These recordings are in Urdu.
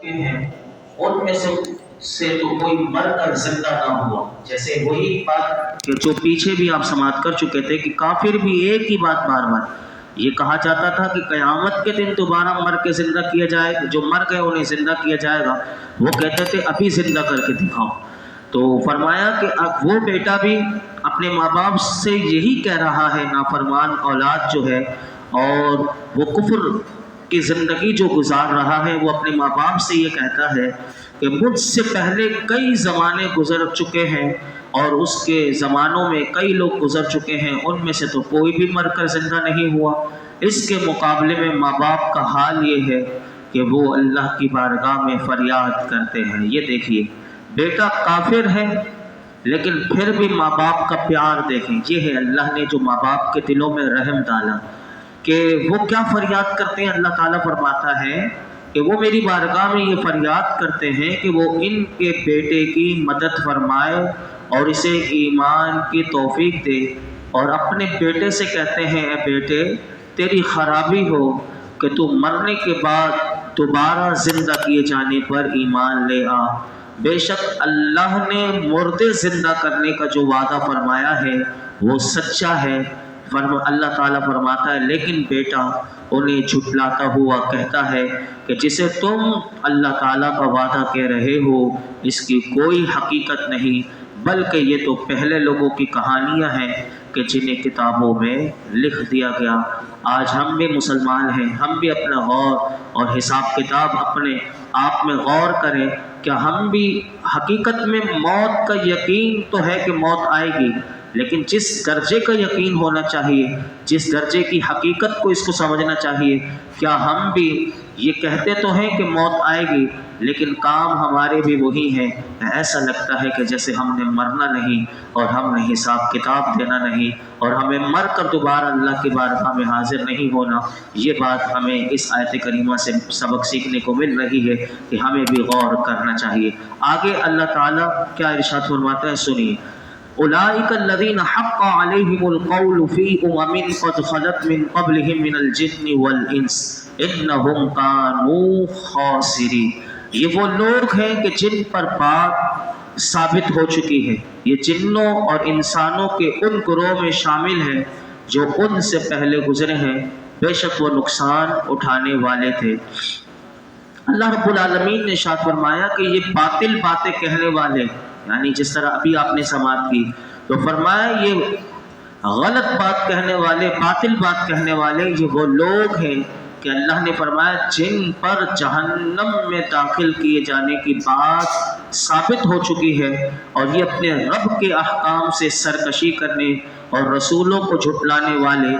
ہیں ان میں سے تو کوئی مر کر زندہ نہ ہوا۔ جیسے وہی بات کہ جو پیچھے بھی آپ سماعت کر چکے تھے کہ کافر بھی ایک ہی بات بار بار یہ کہا جاتا تھا کہ قیامت کے دن دوبارہ مر کے زندہ کیا جائے گا، جو مر گئے انہیں زندہ کیا جائے گا، وہ کہتے تھے ابھی زندہ کر کے دکھاؤ۔ تو فرمایا کہ اب وہ بیٹا بھی اپنے ماں باپ سے یہی کہہ رہا ہے، نافرمان اولاد جو ہے، اور وہ کفر کی زندگی جو گزار رہا ہے، وہ اپنے ماں باپ سے یہ کہتا ہے کہ مجھ سے پہلے کئی زمانے گزر چکے ہیں اور اس کے زمانوں میں کئی لوگ گزر چکے ہیں، ان میں سے تو کوئی بھی مر کر زندہ نہیں ہوا۔ اس کے مقابلے میں ماں باپ کا حال یہ ہے کہ وہ اللہ کی بارگاہ میں فریاد کرتے ہیں۔ یہ دیکھیے، بیٹا کافر ہے لیکن پھر بھی ماں باپ کا پیار دیکھیں۔ یہ ہے اللہ نے جو ماں باپ کے دلوں میں رحم ڈالا کہ وہ کیا فریاد کرتے ہیں۔ اللہ تعالیٰ فرماتا ہے کہ وہ میری بارگاہ میں یہ فریاد کرتے ہیں کہ وہ ان کے بیٹے کی مدد فرمائے اور اسے ایمان کی توفیق دے، اور اپنے بیٹے سے کہتے ہیں اے بیٹے تیری خرابی ہو کہ تو مرنے کے بعد دوبارہ زندہ کیے جانے پر ایمان لے آ۔ بے شک اللہ نے مردے زندہ کرنے کا جو وعدہ فرمایا ہے وہ سچا ہے۔ اللہ تعالیٰ فرماتا ہے لیکن بیٹا انہیں جھٹلاتا ہوا کہتا ہے کہ جسے تم اللہ تعالیٰ کا وعدہ کہہ رہے ہو اس کی کوئی حقیقت نہیں، بلکہ یہ تو پہلے لوگوں کی کہانیاں ہیں کہ جنہیں کتابوں میں لکھ دیا گیا۔ آج ہم بھی مسلمان ہیں، ہم بھی اپنا غور اور حساب کتاب اپنے آپ میں غور کریں۔ کیا ہم بھی حقیقت میں موت کا یقین تو ہے کہ موت آئے گی، لیکن جس درجے کا یقین ہونا چاہیے، جس درجے کی حقیقت کو اس کو سمجھنا چاہیے، کیا ہم بھی یہ کہتے تو ہیں کہ موت آئے گی لیکن کام ہمارے بھی وہی ہیں؟ ایسا لگتا ہے کہ جیسے ہم نے مرنا نہیں اور ہم نے حساب کتاب دینا نہیں اور ہمیں مر کر دوبارہ اللہ کی بارگاہ میں حاضر نہیں ہونا۔ یہ بات ہمیں اس آیت کریمہ سے سبق سیکھنے کو مل رہی ہے کہ ہمیں بھی غور کرنا چاہیے۔ آگے اللہ تعالیٰ کیا ارشاد فرماتا ہے سنیے، اولئک الذین حق علیہم القول فی امم قد خلت من قبلہم من الجن والانس انہم کانوا خاسرین۔ یہ وہ لوگ ہیں کہ جن پر بات ثابت ہو چکی ہے، یہ جنوں اور انسانوں کے ان گروہ میں شامل ہیں جو ان سے پہلے گزرے ہیں، بے شک وہ نقصان اٹھانے والے تھے۔ اللہ رب العالمین نے ارشاد فرمایا کہ یہ باطل باتیں کہنے والے، یعنی جس طرح ابھی آپ نے سماعت کی تو فرمایا یہ غلط بات کہنے والے، باطل بات کہنے والے یہ وہ لوگ ہیں کہ اللہ نے فرمایا جن پر جہنم میں داخل کیے جانے کی بات ثابت ہو چکی ہے، اور یہ اپنے رب کے احکام سے سرکشی کرنے اور رسولوں کو جھٹلانے والے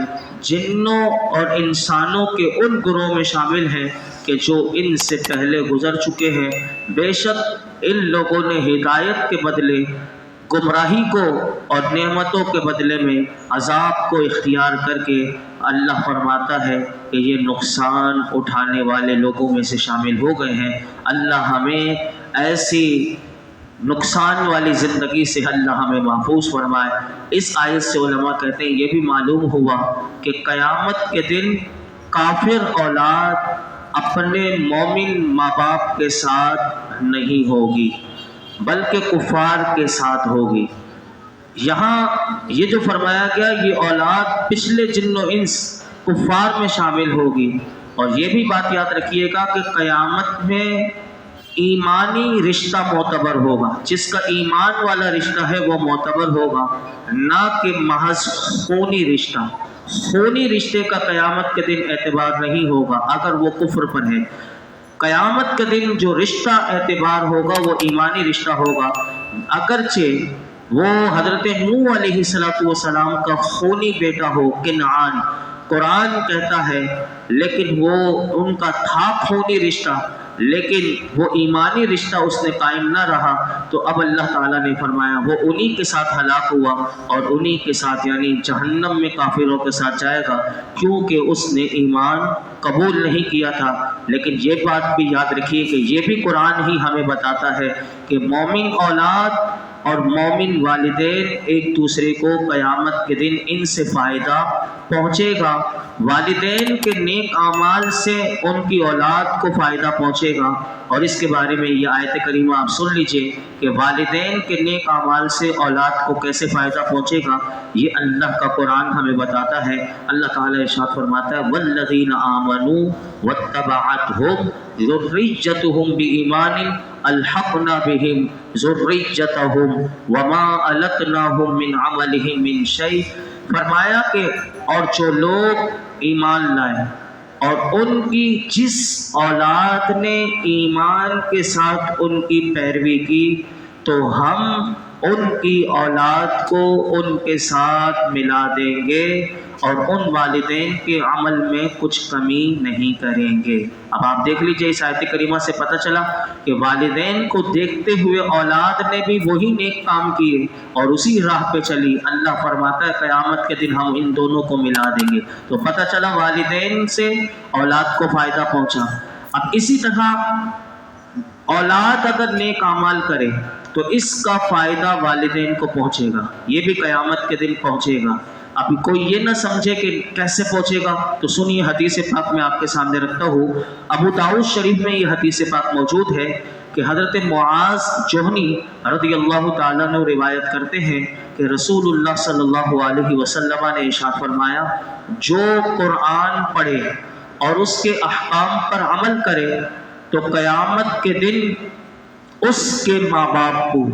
جنوں اور انسانوں کے ان گروہ میں شامل ہیں کہ جو ان سے پہلے گزر چکے ہیں۔ بے شک ان لوگوں نے ہدایت کے بدلے گمراہی کو اور نعمتوں کے بدلے میں عذاب کو اختیار کر کے اللہ فرماتا ہے کہ یہ نقصان اٹھانے والے لوگوں میں سے شامل ہو گئے ہیں۔ اللہ ہمیں ایسی نقصان والی زندگی سے اللہ ہمیں محفوظ فرمائے۔ اس آیت سے علماء کہتے ہیں یہ بھی معلوم ہوا کہ قیامت کے دن کافر اولاد اپنے مومن ماں باپ کے ساتھ نہیں ہوگی بلکہ کفار کے ساتھ ہوگی۔ یہاں یہ جو فرمایا گیا یہ اولاد پچھلے جن و انس کفار میں شامل ہوگی، اور یہ بھی بات یاد رکھیے گا کہ قیامت میں ایمانی رشتہ معتبر ہوگا، جس کا ایمان والا رشتہ ہے وہ معتبر ہوگا، نہ کہ محض خونی رشتہ۔ خونی رشتے کا قیامت کے دن اعتبار نہیں ہوگا اگر وہ کفر پر ہے۔ قیامت کے دن جو رشتہ اعتبار ہوگا وہ ایمانی رشتہ ہوگا، اگرچہ وہ حضرت نوح علیہ السلام کا خونی بیٹا ہو کنعان، قرآن کہتا ہے، لیکن وہ ان کا تھا خونی رشتہ، لیکن وہ ایمانی رشتہ اس نے قائم نہ رہا، تو اب اللہ تعالیٰ نے فرمایا وہ انہی کے ساتھ ہلاک ہوا اور انہی کے ساتھ یعنی جہنم میں کافروں کے ساتھ جائے گا، کیونکہ اس نے ایمان قبول نہیں کیا تھا۔ لیکن یہ بات بھی یاد رکھیے کہ یہ بھی قرآن ہی ہمیں بتاتا ہے کہ مومن اولاد اور مومن والدین ایک دوسرے کو قیامت کے دن ان سے فائدہ پہنچے گا۔ والدین کے نیک اعمال سے ان کی اولاد کو فائدہ پہنچے گا، اور اس کے بارے میں یہ آیت کریمہ آپ سن لیجئے کہ والدین کے نیک اعمال سے اولاد کو کیسے فائدہ پہنچے گا، یہ اللہ کا قرآن ہمیں بتاتا ہے۔ اللہ تعالیٰ ارشاد فرماتا ہے والذین آمنوا واتبعتہم ذریتہم بایمان الحقنا بہم ذریتہم وما التناہم من عملہم من شیء۔ فرمایا کہ اور جو لوگ ایمان لائے اور ان کی جس اولاد نے ایمان کے ساتھ ان کی پیروی کی تو ہم ان کی اولاد کو ان کے ساتھ ملا دیں گے اور ان والدین کے عمل میں کچھ کمی نہیں کریں گے۔ اب آپ دیکھ لیجئے اس آیت کریمہ سے پتہ چلا کہ والدین کو دیکھتے ہوئے اولاد نے بھی وہی نیک کام کیے اور اسی راہ پہ چلی۔ اللہ فرماتا ہے قیامت کے دن ہم ان دونوں کو ملا دیں گے۔ تو پتہ چلا والدین سے اولاد کو فائدہ پہنچا۔ اب اسی طرح اولاد اگر نیک اعمال کرے تو اس کا فائدہ والدین کو پہنچے گا، یہ بھی قیامت کے دن پہنچے گا۔ اب کوئی یہ نہ سمجھے کہ کیسے پہنچے گا، تو سنیے حدیث پاک میں آپ کے سامنے رکھتا ہوں۔ ابو داؤد شریف میں یہ حدیث پاک موجود ہے کہ حضرت معاذ جوہنی رضی اللہ تعالیٰ عنہ روایت کرتے ہیں کہ رسول اللہ صلی اللہ علیہ وسلم نے ارشاد فرمایا جو قرآن پڑھے اور اس کے احکام پر عمل کرے تو قیامت کے دن اس کے ماں باپ کو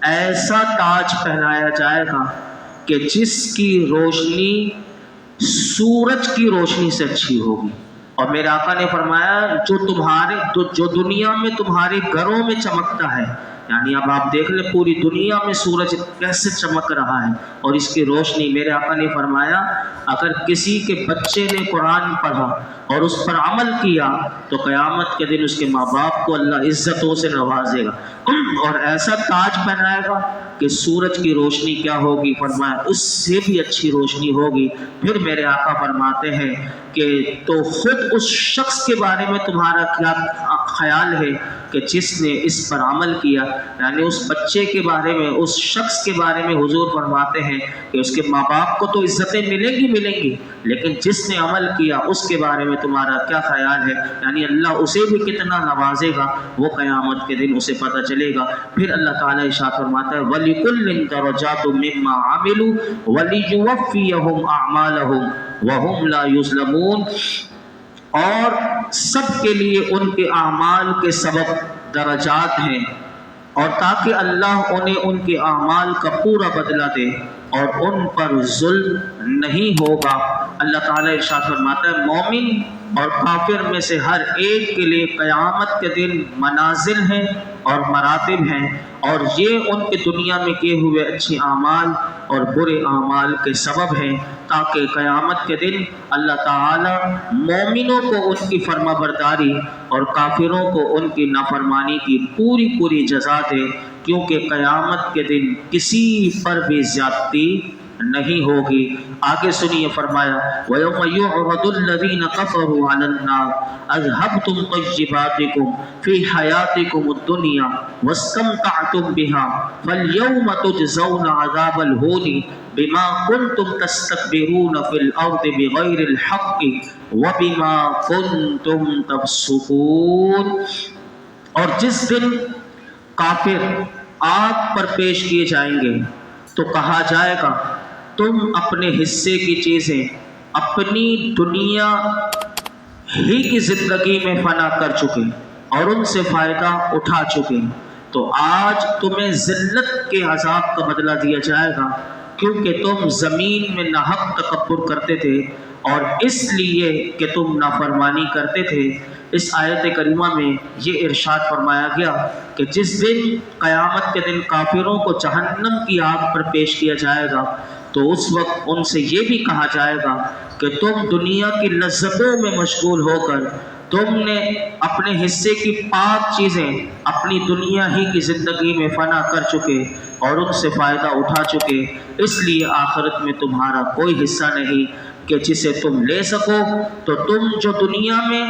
ایسا تاج پہنایا جائے گا کہ جس کی روشنی سورج کی روشنی سے اچھی ہوگی۔ اور میرے آقا نے فرمایا جو دنیا میں تمہارے گھروں میں چمکتا ہے، یعنی اب آپ دیکھ لیں پوری دنیا میں سورج کیسے چمک رہا ہے اور اس کی روشنی، میرے آقا نے فرمایا اگر کسی کے بچے نے قرآن پڑھا اور اس پر عمل کیا تو قیامت کے دن اس کے ماں باپ کو اللہ عزتوں سے نوازے گا اور ایسا تاج پہنائے گا کہ سورج کی روشنی کیا ہوگی، فرمایا اس سے بھی اچھی روشنی ہوگی۔ پھر میرے آقا فرماتے ہیں کہ تو خود اس شخص کے بارے میں تمہارا کیا خیال ہے کہ جس نے اس پر عمل کیا، یعنی اس بچے کے بارے میں، اس شخص کے بارے میں حضور فرماتے ہیں کہ اس کے ماں باپ کو تو عزتیں ملیں گی لیکن جس نے عمل کیا اس کے بارے میں تمہارا کیا خیال ہے، یعنی اللہ اسے بھی کتنا نوازے گا وہ قیامت کے دن اسے پتہ چلے گا۔ پھر اللہ تعالیٰ ارشاد فرماتا ہے وَلِكُلٍّ دَرَجَاتٌ مِّمَّا عَمِلُوا وَلِيُوَفِّيَهُمْ أَعْمَالَهُمْ وَهُمْ لَا يُظْلَمُونَ، اور سب کے لیے ان کے اعمال کے سبب درجات ہیں اور تاکہ اللہ انہیں ان کے اعمال کا پورا بدلہ دے اور ان پر ظلم نہیں ہوگا۔ اللہ تعالیٰ ارشاد فرماتا ہے مومن اور کافر میں سے ہر ایک کے لیے قیامت کے دن منازل ہیں اور مراتب ہیں، اور یہ ان کے دنیا میں کیے ہوئے اچھے اعمال اور برے اعمال کے سبب ہیں، تاکہ قیامت کے دن اللہ تعالیٰ مومنوں کو ان کی فرما برداری اور کافروں کو ان کی نافرمانی کی پوری جزا دے، کیونکہ قیامت کے دن کسی پر بھی زیادتی نہیں ہوگی۔ آگے سنیے، فرمایا وَيَوْمَ يُعْرَضُ الَّذِينَ كَفَرُوا عَلَى النَّارِ أَذْهَبْتُمْ طَيِّبَاتِكُمْ فِي حَيَاتِكُمُ الدُّنْيَا وَاسْتَمْتَعْتُمْ بِهَا فَالْيَوْمَ تُجْزَوْنَ عَذَابَ الْهُونِ بِمَا كُنْتُمْ تَسْتَكْبِرُونَ فِي الْأَرْضِ بِغَيْرِ الْحَقِّ وَبِمَا كُنْتُمْ تَفْسُقُونَ۔ اور جس دن کافر آگ پر پیش کیے جائیں گے تو کہا جائے گا تم اپنے حصے کی چیزیں اپنی دنیا ہی کی زندگی میں فنا کر چکے اور ان سے فائدہ اٹھا چکے، تو آج تمہیں ذلت کے عذاب کا بدلہ دیا جائے گا، کیونکہ تم زمین میں ناحق تکبر کرتے تھے اور اس لیے کہ تم نافرمانی کرتے تھے۔ اس آیت کریمہ میں یہ ارشاد فرمایا گیا کہ جس دن قیامت کے دن کافروں کو جہنم کی آگ پر پیش کیا جائے گا تو اس وقت ان سے یہ بھی کہا جائے گا کہ تم دنیا کی لذتوں میں مشغول ہو کر تم نے اپنے حصے کی پاک چیزیں اپنی دنیا ہی کی زندگی میں فنا کر چکے اور ان سے فائدہ اٹھا چکے، اس لیے آخرت میں تمہارا کوئی حصہ نہیں کہ جسے تم لے سکو۔ تو تم جو دنیا میں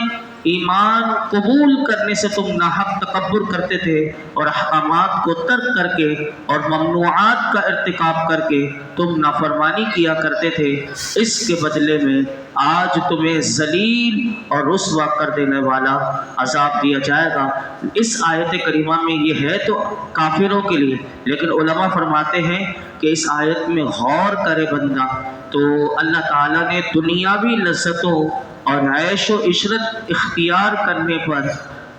ایمان قبول کرنے سے تم ناحق تکبر کرتے تھے اور احکامات کو ترک کر کے اور ممنوعات کا ارتکاب کر کے تم نافرمانی کیا کرتے تھے، اس کے بدلے میں آج تمہیں ذلیل اور رسوا کر دینے والا عذاب دیا جائے گا۔ اس آیت کریمہ میں یہ ہے تو کافروں کے لیے، لیکن علماء فرماتے ہیں کہ اس آیت میں غور کرے بندہ تو اللہ تعالیٰ نے دنیاوی لذتوں اور عیش و عشرت اختیار کرنے پر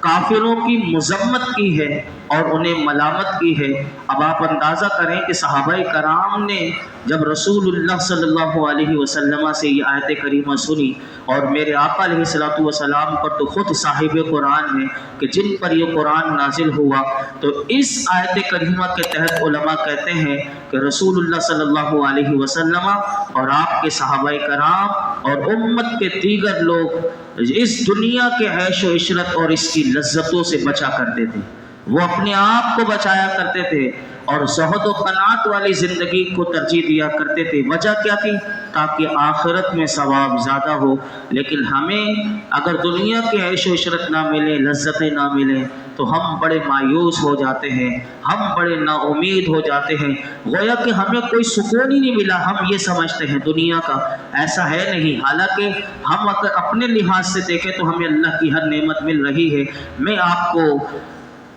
کافروں کی مذمت کی ہے اور انہیں ملامت کی ہے۔ اب آپ اندازہ کریں کہ صحابہ کرام نے جب رسول اللہ صلی اللہ علیہ وسلم سے یہ آیت کریمہ سنی، اور میرے آقا علیہ الصلوۃ والسلام پر تو خود صاحب قرآن ہیں کہ جن پر یہ قرآن نازل ہوا، تو اس آیت کریمہ کے تحت علماء کہتے ہیں کہ رسول اللہ صلی اللہ علیہ وسلم اور آپ کے صحابہ کرام اور امت کے دیگر لوگ اس دنیا کے عیش و عشرت اور اس کی لذتوں سے بچا کرتے تھے، وہ اپنے آپ کو بچایا کرتے تھے اور زہد و قناعت والی زندگی کو ترجیح دیا کرتے تھے۔ وجہ کیا تھی؟ تاکہ آخرت میں ثواب زیادہ ہو۔ لیکن ہمیں اگر دنیا کے عیش و عشرت نہ ملے، لذتیں نہ ملیں، تو ہم بڑے مایوس ہو جاتے ہیں، ہم بڑے نا امید ہو جاتے ہیں، گویا کہ ہمیں کوئی سکون ہی نہیں ملا۔ ہم یہ سمجھتے ہیں دنیا کا، ایسا ہے نہیں۔ حالانکہ ہم اگر اپنے لحاظ سے دیکھیں تو ہمیں اللہ کی ہر نعمت مل رہی ہے۔ میں آپ کو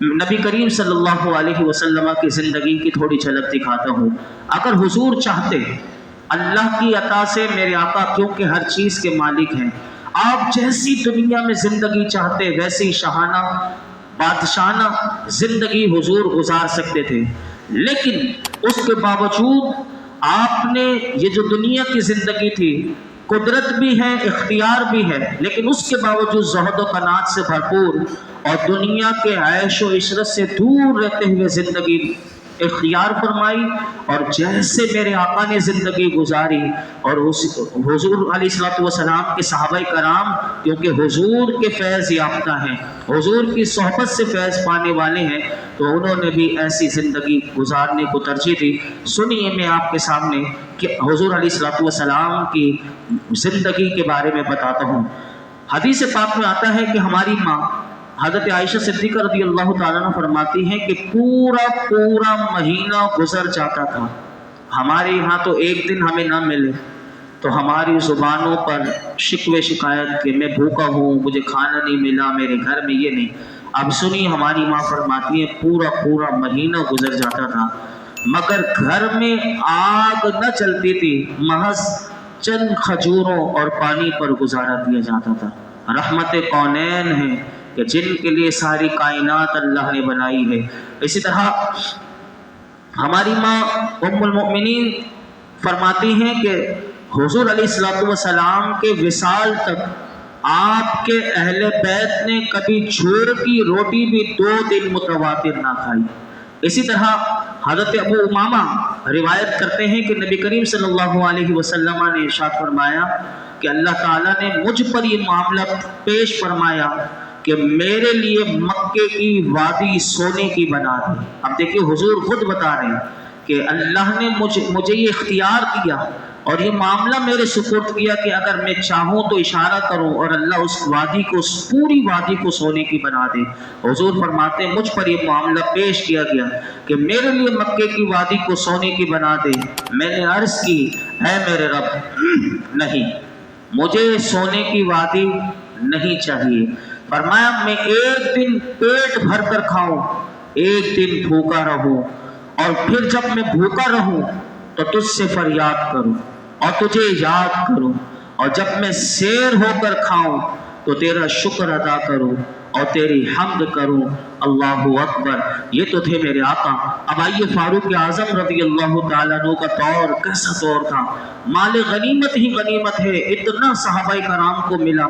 نبی کریم صلی اللہ علیہ وسلم کی زندگی کی تھوڑی جھلک دکھاتا ہوں۔ اگر حضور چاہتے، اللہ کی عطا سے میرے آقا کیونکہ ہر چیز کے مالک ہیں، آپ جیسی دنیا میں زندگی چاہتے ویسی شاہانہ بادشاہانہ زندگی حضور گزار سکتے تھے، لیکن اس کے باوجود آپ نے یہ جو دنیا کی زندگی تھی، قدرت بھی ہے، اختیار بھی ہے، لیکن اس کے باوجود زہد و قناعت سے بھرپور اور دنیا کے عیش و عشرت سے دور رہتے ہوئے زندگی اختیار فرمائی، اور جیسے میرے آقا نے زندگی گزاری اور حضور علیہ الصلوۃ والسلام کے صحابہ کرام کیونکہ حضور کے فیض یافتہ ہیں، حضور کی صحبت سے فیض پانے والے ہیں، تو انہوں نے بھی ایسی زندگی گزارنے کو ترجیح دی۔ سنیے میں آپ کے سامنے کہ حضور علیہ الصلوۃ والسلام کی زندگی کے بارے میں بتاتا ہوں۔ حدیث پاک میں آتا ہے کہ ہماری ماں حضرت عائشہ صدیقہ رضی اللہ تعالیٰ عنہ فرماتی ہیں کہ پورا مہینہ گزر جاتا تھا، ہمارے یہاں تو ایک دن ہمیں نہ ملے تو ہماری زبانوں پر شکوے شکایت کہ میں بھوکا ہوں، مجھے کھانا نہیں ملا، میرے گھر میں یہ نہیں۔ اب سنی ہماری ماں فرماتی ہے پورا مہینہ گزر جاتا تھا مگر گھر میں آگ نہ چلتی تھی، محض چند کھجوروں اور پانی پر گزارا دیا جاتا تھا۔ رحمت کونین ہیں کہ جن کے لیے ساری کائنات اللہ نے بنائی ہے۔ اسی طرح ہماری ماں ام المؤمنین فرماتی ہیں کہ حضور علیہ الصلوۃ والسلام کے وصال تک آپ کے اہل بیت نے کبھی جوار کی روٹی بھی 2 دن متواتر نہ کھائی۔ اسی طرح حضرت ابو امامہ روایت کرتے ہیں کہ نبی کریم صلی اللہ علیہ وسلم نے ارشاد فرمایا کہ اللہ تعالیٰ نے مجھ پر یہ معاملہ پیش فرمایا کہ میرے لیے مکے کی وادی سونے کی بنا دی۔ اب دیکھیے حضور خود بتا رہے ہیں کہ اللہ نے مجھے یہ اختیار دیا اور یہ معاملہ میرے سپرد کیا کہ اگر میں چاہوں تو اشارہ کروں اور اللہ اس وادی کو، پوری وادی کو سونے کی بنا دے۔ حضور فرماتے ہیں مجھ پر یہ معاملہ پیش کیا گیا کہ میرے لیے مکے کی وادی کو سونے کی بنا دے۔ میں نے عرض کی اے میرے رب نہیں، مجھے سونے کی وادی نہیں چاہیے۔ فرمایا میں ایک دن پیٹ بھر کر کھاؤں، ایک دن بھوکا رہوں، اور پھر جب میں بھوکا رہوں تو تجھ سے فریاد کروں اور تجھے یاد کروں، اور جب میں سیر ہو کر کھاؤں تو تیرا شکر ادا کروں اور تیری حمد کروں۔ اللہ اکبر۔ یہ تو تھے میرے آقا۔ اب آئیے فاروق اعظم رضی اللہ تعالیٰ عنہ کا دور کیسا دور تھا، مال غنیمت ہی غنیمت ہے، اتنا صحابہ کرام کو ملا۔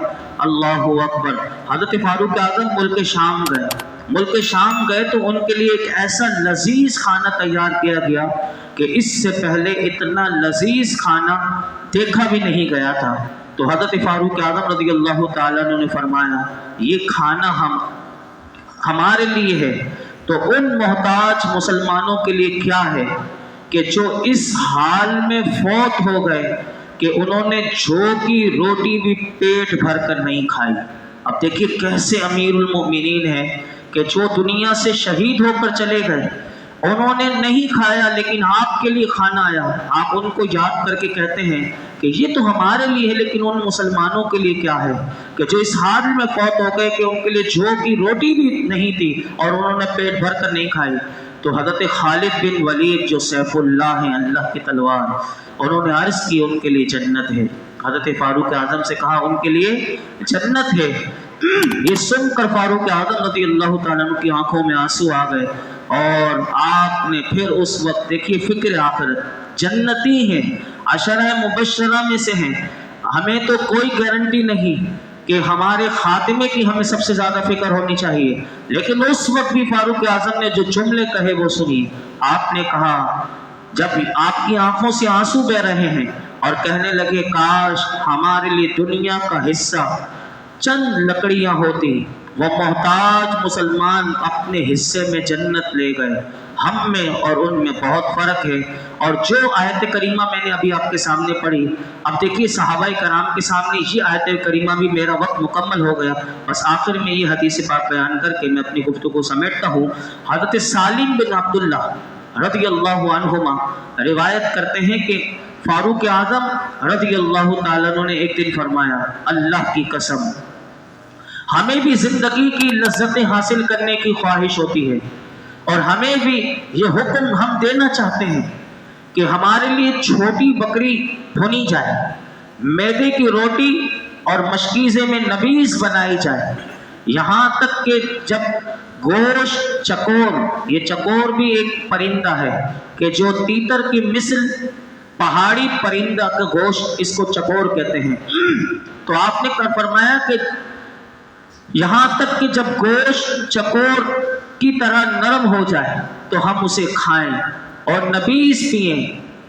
اللہ اکبر۔ حضرت فاروق اعظم ملک شام گئے تو ان کے لیے ایک ایسا لذیذ کھانا تیار کیا گیا کہ اس سے پہلے اتنا لذیذ کھانا دیکھا بھی نہیں گیا تھا۔ تو حضرت فاروق اعظم رضی اللہ تعالیٰ عنہ نے فرمایا یہ کھانا ہمارے لیے ہے تو ان محتاج مسلمانوں کے لیے کیا ہے کہ جو اس حال میں فوت ہو گئے کہ انہوں نے جو کی روٹی بھی پیٹ بھر کر نہیں کھائی۔ اب دیکھیے کیسے امیرُ المؤمنین ہیں کہ جو دنیا سے شہید ہو کر چلے گئے، انہوں نے نہیں کھایا لیکن آپ کے لیے کھانا آیا، آپ ان کو یاد کر کے کہتے ہیں کہ یہ تو ہمارے لیے ہے، لیکن ان مسلمانوں کے لیے کیا ہے کہ جو اس حال میں فوت ہو گئے کہ ان کے لیے جو کی روٹی بھی نہیں تھی اور انہوں نے پیٹ بھر کر نہیں کھائی۔ تو حضرت خالد بن ولید جو سیف اللہ ہیں، اللہ کی تلوار، انہوں نے عرض کی ان کے لیے جنت ہے۔ حضرت فاروق اعظم سے کہا ان کے لیے جنت ہے۔ یہ سن کر فاروق اعظم رضی اللہ تعالیٰ عنہ کی آنکھوں میں آنسو آ گئے، اور آپ نے پھر اس وقت دیکھیے فکر آخرت، جنتی ہیں، عشرہ مبشرہ میں سے ہیں، ہمیں تو کوئی گارنٹی نہیں کہ ہمارے خاتمے کی ہمیں سب سے زیادہ فکر ہونی چاہیے، لیکن اس وقت بھی فاروق اعظم نے جو جملے کہے وہ سنیے۔ آپ نے کہا جب آپ کی آنکھوں سے آنسو بہ رہے ہیں اور کہنے لگے کاش ہمارے لیے دنیا کا حصہ چند لکڑیاں ہوتی، وہ محتاج مسلمان اپنے حصے میں جنت لے گئے، ہم میں اور ان میں بہت فرق ہے۔ اور جو آیت کریمہ میں نے ابھی آپ کے سامنے پڑھی، اب دیکھیے صحابہ کرام کے سامنے یہ آیت کریمہ بھی، میرا وقت مکمل ہو گیا، بس آخر میں یہ حدیث پاک بیان کر کے میں اپنی گفتگو سمیٹتا ہوں۔ حضرت سالم بن عبداللہ رضی اللہ عنہما روایت کرتے ہیں کہ فاروق اعظم رضی اللہ تعالیٰ عنہ نے ایک دن فرمایا اللہ کی قسم ہمیں بھی زندگی کی لذتیں حاصل کرنے کی خواہش ہوتی ہے، اور ہمیں بھی یہ حکم ہم دینا چاہتے ہیں کہ ہمارے لیے چھوٹی بکری بھنی جائے، میدے کی روٹی اور مشکیزے میں نبیذ بنائی جائے، یہاں تک کہ جب گوشت چکور، یہ چکور بھی ایک پرندہ ہے کہ جو تیتر کی مثل پہاڑی پرندہ کا گوشت، اس کو چکور کہتے ہیں، تو آپ نے فرمایا کہ یہاں تک کہ جب گوشت چکور کی طرح نرم ہو جائے تو ہم اسے کھائیں اور نبیذ پئیں،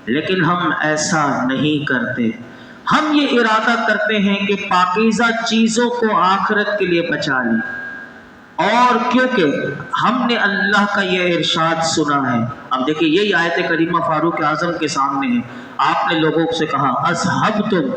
لیکن ہم ایسا نہیں کرتے، ہم یہ ارادہ کرتے ہیں کہ پاکیزہ چیزوں کو آخرت کے لیے بچا لیں، اور کیونکہ ہم نے اللہ کا یہ ارشاد سنا ہے۔ اب دیکھیں یہی آیت کریمہ فاروق اعظم کے سامنے ہے، آپ نے لوگوں سے کہا اذھبتم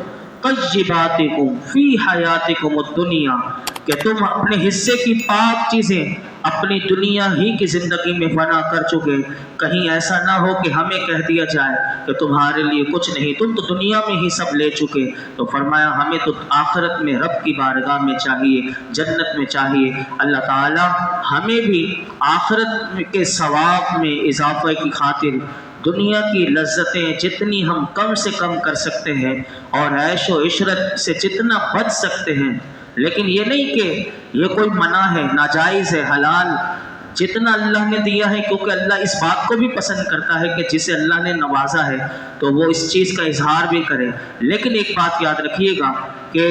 طیباتکم فی حیاتکم الدنیا، کہ تم اپنے حصے کی پاک چیزیں اپنی دنیا ہی کی زندگی میں فنا کر چکے، کہیں ایسا نہ ہو کہ ہمیں کہہ دیا جائے کہ تمہارے لیے کچھ نہیں، تم تو دنیا میں ہی سب لے چکے۔ تو فرمایا ہمیں تو آخرت میں رب کی بارگاہ میں چاہیے، جنت میں چاہیے، اللہ تعالی ہمیں بھی آخرت کے ثواب میں اضافہ کی خاطر دنیا کی لذتیں جتنی ہم کم سے کم کر سکتے ہیں اور عیش و عشرت سے جتنا بچ سکتے ہیں، لیکن یہ نہیں کہ یہ کوئی منع ہے، ناجائز ہے، حلال جتنا اللہ نے دیا ہے، کیونکہ اللہ اس بات کو بھی پسند کرتا ہے کہ جسے اللہ نے نوازا ہے تو وہ اس چیز کا اظہار بھی کرے، لیکن ایک بات یاد رکھیے گا کہ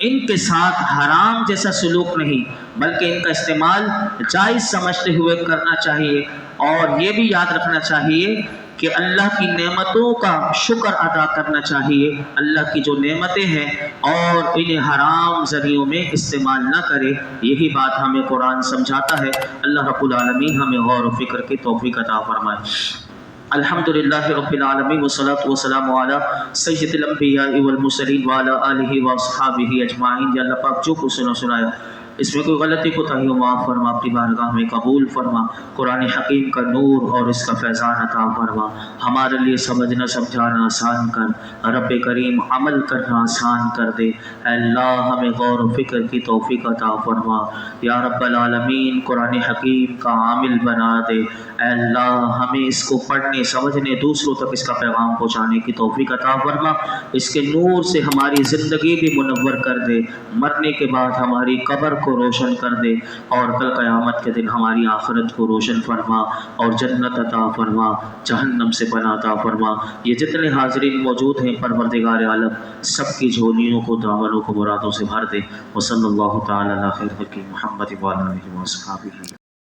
ان کے ساتھ حرام جیسا سلوک نہیں، بلکہ ان کا استعمال جائز سمجھتے ہوئے کرنا چاہیے، اور یہ بھی یاد رکھنا چاہیے کہ اللہ کی نعمتوں کا شکر ادا کرنا چاہیے، اللہ کی جو نعمتیں ہیں، اور انہیں حرام ذریعوں میں استعمال نہ کرے، یہی بات ہمیں قرآن سمجھاتا ہے۔ اللہ رب العالمین ہمیں غور و فکر کی توفیق عطا فرمائے۔ الحمدللہ رب العالمین والصلاة والسلام علی سید الانبیاء والمرسلین وعلی آلہ واصحابہ اجمعین۔ یا اللہ پاک جو کچھ سنایا اس میں کوئی غلطی کوتاہی ہو معاف فرما، اپنی بارگاہ میں قبول فرما، قرآن حکیم کا نور اور اس کا فیضان عطا فرما، ہمارے لیے سمجھنا سمجھانا آسان کر، رب کریم عمل کرنا آسان کر دے، اے اللہ ہمیں غور و فکر کی توفیق عطا فرما، یا رب العالمین قرآن حکیم کا عامل بنا دے، اے اللہ ہمیں اس کو پڑھنے سمجھنے دوسروں تک اس کا پیغام پہنچانے کی توفیق عطا فرما، اس کے نور سے ہماری زندگی بھی منور کر دے، مرنے کے بعد ہماری قبر کو روشن کر دے، اور کل قیامت کے دن ہماری آخرت کو روشن فرما، اور جنت عطا فرما، جہنم سے پناہ عطا فرما۔ یہ جتنے حاضرین موجود ہیں پروردگار عالم سب کی جھولیوں کو، دامنوں کو مرادوں سے بھر دے۔ وصلی اللہ تعالی علی خیر خلقہ محمد وعلی آلہ وصحبہ۔